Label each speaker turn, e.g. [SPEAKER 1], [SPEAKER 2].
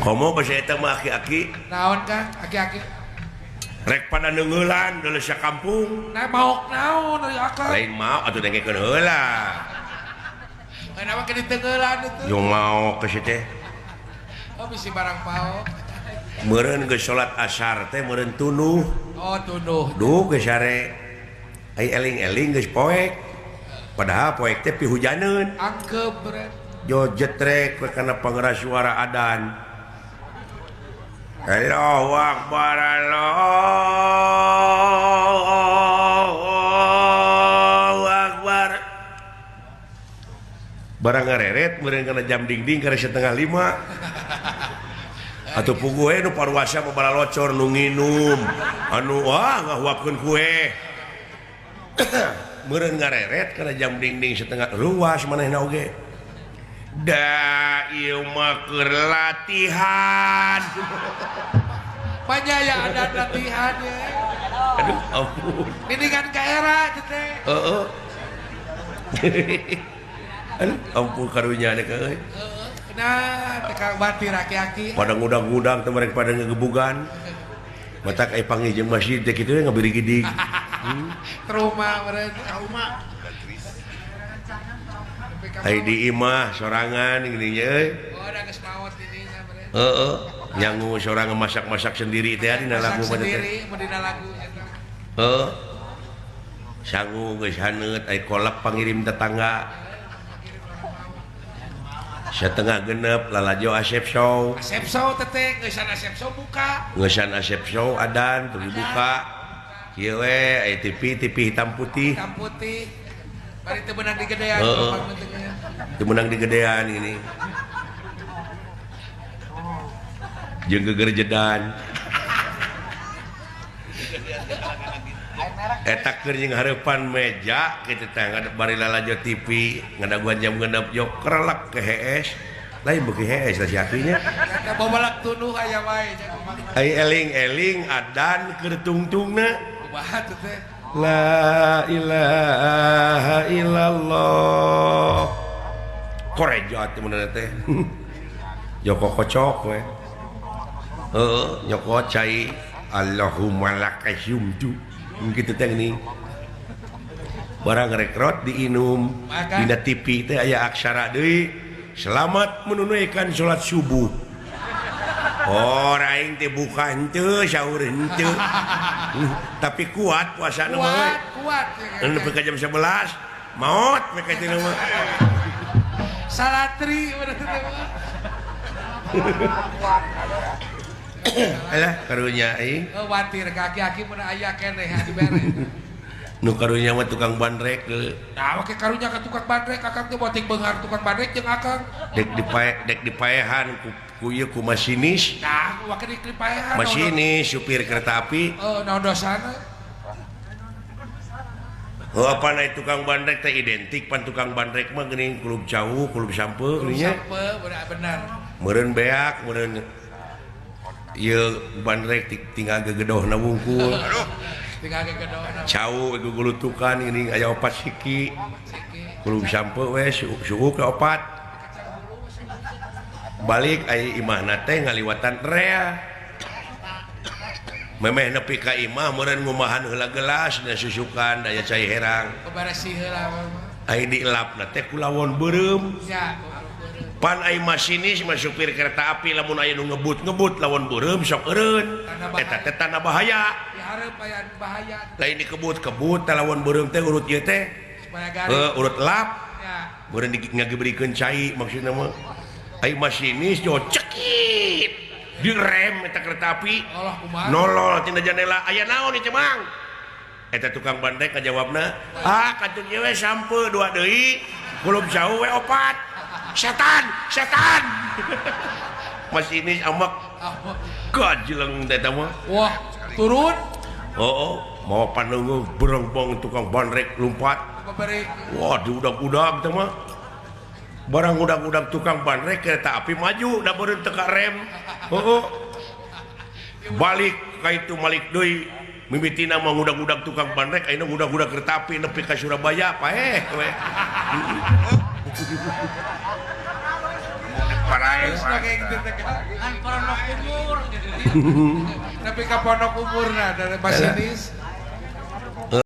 [SPEAKER 1] komo bahasa eta mah aki-aki
[SPEAKER 2] naon Kang aki-aki
[SPEAKER 1] rek pada neungelan deuleu sakampung
[SPEAKER 2] nah maok naon dari akang
[SPEAKER 1] lain mau atuh dengekeun heula
[SPEAKER 2] kenapa ke ditenggelan itu
[SPEAKER 1] yung mau ke situ teh
[SPEAKER 2] oh bisi barang paok
[SPEAKER 1] meureun geus salat asar teh meureun tunuh
[SPEAKER 2] oh tunuh
[SPEAKER 1] duh geus sare ai eling-eling geus poek padahal poek teh pihujaneun
[SPEAKER 2] angkep beren
[SPEAKER 1] jo jetrek karena pengeras suara adan Allahu Akbar Allahu Akbar barang ngareret meureun kana jam dingding kana 4:30 atuh puguh we nu paruasa babala locor nu nginum anu ngahuapkeun kue meureun ngareret kana jam dingding 1:30 ruas manehna oge da ieu mah keur latihan
[SPEAKER 2] panyaya ada latihan ya
[SPEAKER 1] aduh ampun
[SPEAKER 2] biningan ka era teh
[SPEAKER 1] heeh aduh ampun karunya nek euy
[SPEAKER 2] nah teka batir aki-aki
[SPEAKER 1] pada ngudang-ngudang teh mereka pada ngegebugan matak ai panggih jeung masjid teh kitu ngabiri gidig
[SPEAKER 2] trauma meureun trauma
[SPEAKER 1] ai di imah sorangan gini euy
[SPEAKER 2] oh ada geus maot ini meureun
[SPEAKER 1] heeh nyangu sorangan masak-masak sendiri teh dina lagu mah teh
[SPEAKER 2] sendiri dina lagu
[SPEAKER 1] heeh sangu geus haneut ai kolak pangirim tetangga setengah genep lalajo asep show
[SPEAKER 2] teteh ngeusan asep show buka
[SPEAKER 1] ngeusan asep show adan tuh dibuka kieu we aya TV hitam putih
[SPEAKER 2] bari teu meunang di gedean
[SPEAKER 1] teu meunang di gedean ini jeung geger jedan eta keur jeung hareupan meja kitu teh bari lalajo TV ngadaguan jam genep jok kerelek ke HS lain beuki HS lah siakinya
[SPEAKER 2] eta bobalak tunuh aya wae
[SPEAKER 1] ai eling-eling adan keur tungtungna
[SPEAKER 2] kumaha teh teh
[SPEAKER 1] la ilaha illallah koreja teh mun teh Joko kocok we heeh nyoko cai Allahumma lakasyumtu kitu teh nih barang rekrot diinum dina TV teh aya aksara deui selamat menunaikan salat subuh oh aing teh buka henteu saur henteu tapi kuat puasana mah
[SPEAKER 2] kuat
[SPEAKER 1] nepi ka jam 11 maot mereka teh mah
[SPEAKER 2] salatri
[SPEAKER 1] alah karunya aing
[SPEAKER 2] watir kaki-kaki mun aya keneh dibere
[SPEAKER 1] nu karunya mah tukang bandrek
[SPEAKER 2] nah oke karunya ka tukang bandrek akang teh boting beunghar tukang bandrek jeung akang
[SPEAKER 1] dek dipaehan ku ieu ku masinis
[SPEAKER 2] nah wake dipaehan
[SPEAKER 1] masinis supir kereta api
[SPEAKER 2] naon dosana
[SPEAKER 1] apa naik tukang bandrek teh identik pan tukang bandrek mah geuning kulub jauh kulub sampe geuning nya
[SPEAKER 2] benar
[SPEAKER 1] meureun beak meureun ieu bandrek tinggal gegedohna wungkul aduh
[SPEAKER 2] tinggal gegedohna
[SPEAKER 1] cau gugulutukan geuning aya opat siki kulub sampe we suuk ke opat balik aya imahna teh ngaliwatan rea memeh nepi ka imah meureun ngumahan heula gelas dan susukan daya cai herang
[SPEAKER 2] bebaresi heula
[SPEAKER 1] ai dielapna teh ku lawon beureum
[SPEAKER 2] ya
[SPEAKER 1] pan ai masinis mah supir kereta api lamun aya nu ngebut lawon beureum sok eureun eta teh tanda bahaya
[SPEAKER 2] dihareup aya bahaya
[SPEAKER 1] lain dikebut teh lawon beureum teh urut ieu teh urut lap
[SPEAKER 2] ya
[SPEAKER 1] meureun ngagebrikeun cai maksudna mah ai masinis jo cekit direm eta kereta api nolol tina jendela aya naon ieu Mang eta tukang bandrek ngajawabna katunya we sampe 2 deui kulub jauh we 4 setan masinis amak gajleng eta mah
[SPEAKER 2] wah turun
[SPEAKER 1] mau panunggu berongbong tukang bandrek lompat wah diudag-udag teh mah barang udag-udag tukang bandrek kereta api maju da beureun teu ka rem balik ka itu malik deui mimitina mah udag-udag tukang bandrek ayeuna udag-udag kereta api nepi ka Surabaya paeh we parae
[SPEAKER 2] halus na kayak gitu teh.
[SPEAKER 3] Kan pondok umur.
[SPEAKER 2] Tapi ka pondok umurna dari masinis